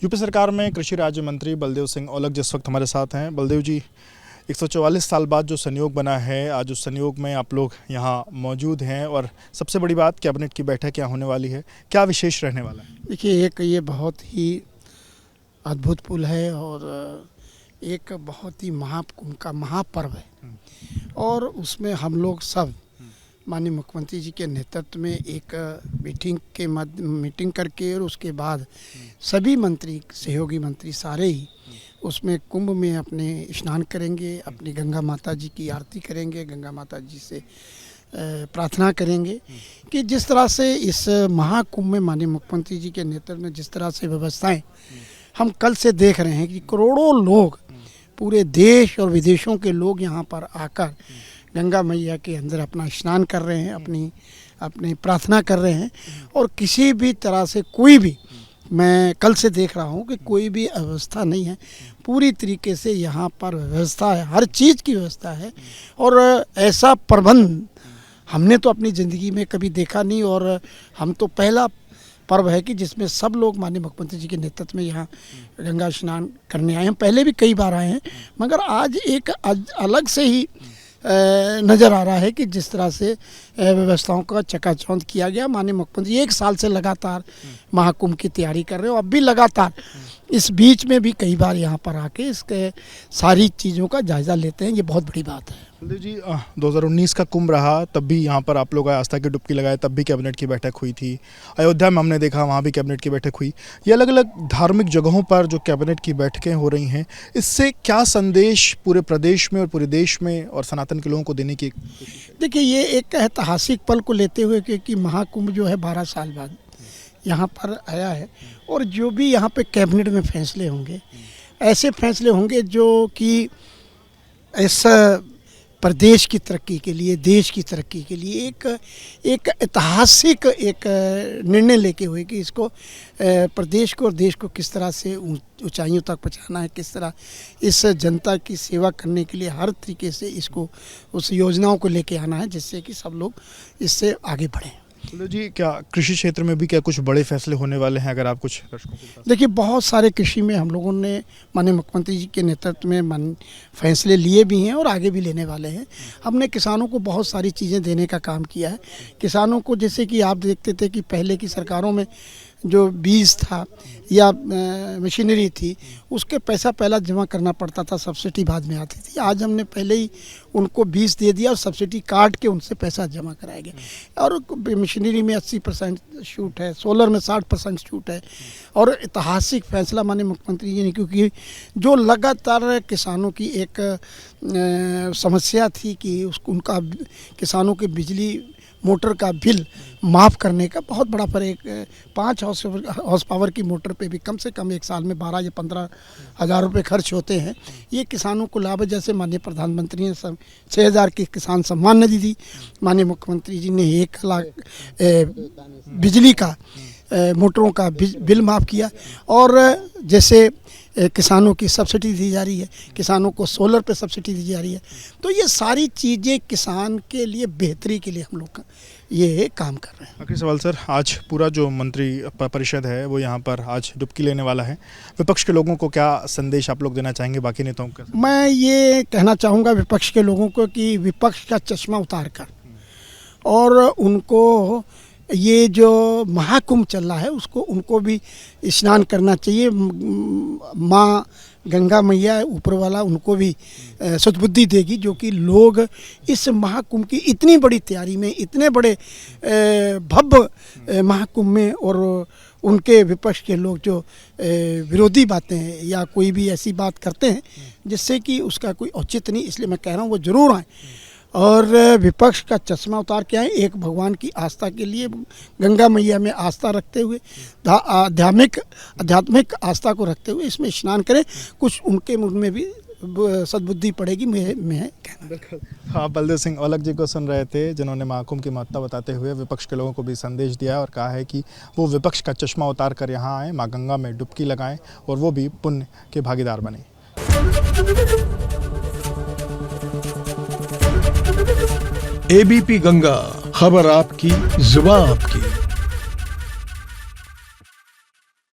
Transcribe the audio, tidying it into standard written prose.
UP सरकार में कृषि राज्य मंत्री बलदेव सिंह औलख जिस वक्त हमारे साथ हैं। बलदेव जी, 144 साल बाद जो संयोग बना है, आज उस संयोग में आप लोग यहाँ मौजूद हैं और सबसे बड़ी बात कैबिनेट की बैठक यहाँ होने वाली है, क्या विशेष रहने वाला है? देखिए, एक ये बहुत ही अद्भुत पुल है और एक बहुत ही महाकुंभ का महापर्व है और उसमें हम लोग सब माननीय मुख्यमंत्री जी के नेतृत्व में एक मीटिंग करके और उसके बाद सभी मंत्री, सहयोगी मंत्री सारे ही उसमें कुंभ में अपने स्नान करेंगे, अपनी गंगा माता जी की आरती करेंगे, गंगा माता जी से प्रार्थना करेंगे कि जिस तरह से इस महाकुंभ में माननीय मुख्यमंत्री जी के नेतृत्व में जिस तरह से व्यवस्थाएं हम कल से देख रहे हैं कि करोड़ों लोग, पूरे देश और विदेशों के लोग यहाँ पर आकर गंगा मैया के अंदर अपना स्नान कर रहे हैं, अपनी प्रार्थना कर रहे हैं और किसी भी तरह से कोई भी, मैं कल से देख रहा हूँ कि कोई भी अव्यवस्था नहीं है। पूरी तरीके से यहाँ पर व्यवस्था है, हर चीज़ की व्यवस्था है और ऐसा प्रबंध हमने तो अपनी ज़िंदगी में कभी देखा नहीं और हम तो पहला पर्व है कि जिसमें सब लोग माननीय मुख्यमंत्री जी के नेतृत्व में यहाँ गंगा स्नान करने आए हैं। पहले भी कई बार आए हैं, मगर आज एक अलग से ही नज़र आ रहा है कि जिस तरह से व्यवस्थाओं का चकाचौंध किया गया। माननीय मुख्यमंत्री 1 साल से लगातार महाकुंभ की तैयारी कर रहे हो, अब भी लगातार इस बीच में भी कई बार यहाँ पर आके इसके सारी चीज़ों का जायज़ा लेते हैं। ये बहुत बड़ी बात है। बलदेव जी, 2019 का कुंभ रहा, तब भी यहाँ पर आप लोग आस्था की डुबकी लगाए, तब भी कैबिनेट की बैठक हुई थी। अयोध्या में हमने देखा, वहाँ भी कैबिनेट की बैठक हुई। ये अलग अलग धार्मिक जगहों पर जो कैबिनेट की बैठकें हो रही हैं, इससे क्या संदेश पूरे प्रदेश में और पूरे देश में और सनातन के लोगों को देने की? देखिए, ये एक ऐतिहासिक पल को लेते हुए क्योंकि महाकुंभ जो है 12 साल बाद यहाँ पर आया है और जो भी यहाँ पे कैबिनेट में फैसले होंगे, ऐसे फैसले होंगे जो कि इस प्रदेश की तरक्की के लिए, देश की तरक्की के लिए एक ऐतिहासिक एक निर्णय लेके हुए कि इसको प्रदेश को और देश को किस तरह से ऊंचाइयों तक पहुंचाना है, किस तरह इस जनता की सेवा करने के लिए हर तरीके से इसको उस योजनाओं को लेके आना है जिससे कि सब लोग इससे आगे बढ़ें। बलदेव जी, क्या कृषि क्षेत्र में भी क्या कुछ बड़े फैसले होने वाले हैं? अगर आप कुछ दर्शकों को बता। देखिए, बहुत सारे कृषि में हम लोगों ने माननीय मुख्यमंत्री जी के नेतृत्व में फैसले लिए भी हैं और आगे भी लेने वाले हैं। हमने किसानों को बहुत सारी चीज़ें देने का काम किया है। किसानों को, जैसे कि आप देखते थे कि पहले की सरकारों में जो बीज था या मशीनरी थी, उसके पैसा पहला जमा करना पड़ता था, सब्सिडी बाद में आती थी। आज हमने पहले ही उनको बीज दे दिया और सब्सिडी काट के उनसे पैसा जमा कराया गया और मशीनरी में 80% छूट है, सोलर में 60% छूट है और ऐतिहासिक फैसला माननीय मुख्यमंत्री जी ने, क्योंकि जो लगातार किसानों की एक समस्या थी कि उनका किसानों के बिजली मोटर का बिल माफ़ करने का बहुत बड़ा फर्क, 5 हॉर्स पावर की मोटर पे भी कम से कम एक साल में 12 या 15 हज़ार रुपये खर्च होते हैं। ये किसानों को लाभ है। जैसे माननीय प्रधानमंत्री ने 6,000 की किसान सम्मान निधि दी, माननीय मुख्यमंत्री जी ने 1 लाख बिजली का मोटरों का बिल माफ़ किया और जैसे किसानों की सब्सिडी दी जा रही है, किसानों को सोलर पे सब्सिडी दी जा रही है। तो ये सारी चीज़ें किसान के लिए बेहतरी के लिए हम लोग ये काम कर रहे हैं। आखिरी सवाल सर, आज पूरा जो मंत्री परिषद है वो यहाँ पर आज डुबकी लेने वाला है, विपक्ष के लोगों को क्या संदेश आप लोग देना चाहेंगे, बाकी नेताओं को? मैं ये कहना चाहूँगा विपक्ष के लोगों को कि विपक्ष का चश्मा उतार कर और उनको ये जो महाकुंभ चल रहा है उसको उनको भी स्नान करना चाहिए। माँ गंगा मैया ऊपर वाला उनको भी सद्बुद्धि देगी, जो कि लोग इस महाकुंभ की इतनी बड़ी तैयारी में, इतने बड़े भव्य महाकुंभ में और उनके विपक्ष के लोग जो विरोधी बातें हैं या कोई भी ऐसी बात करते हैं जिससे कि उसका कोई औचित्य नहीं, इसलिए मैं कह रहा हूँ वो ज़रूर आए और विपक्ष का चश्मा उतार के आए। एक भगवान की आस्था के लिए, गंगा मैया में आस्था रखते हुए, आध्यात्मिक आस्था को रखते हुए इसमें स्नान करें। कुछ उनके मुझ में भी सद्बुद्धि पड़ेगी, मैं कहना। आप बलदेव सिंह औलख जी को सुन रहे थे, जिन्होंने महाकुंभ की महत्ता बताते हुए विपक्ष के लोगों को भी संदेश दिया और कहा है कि वो विपक्ष का चश्मा उतार कर यहाँ आएँ, माँ गंगा में डुबकी लगाएं और वो भी पुण्य के भागीदार बने। एबीपी गंगा, खबर आपकी, जुबान आपकी।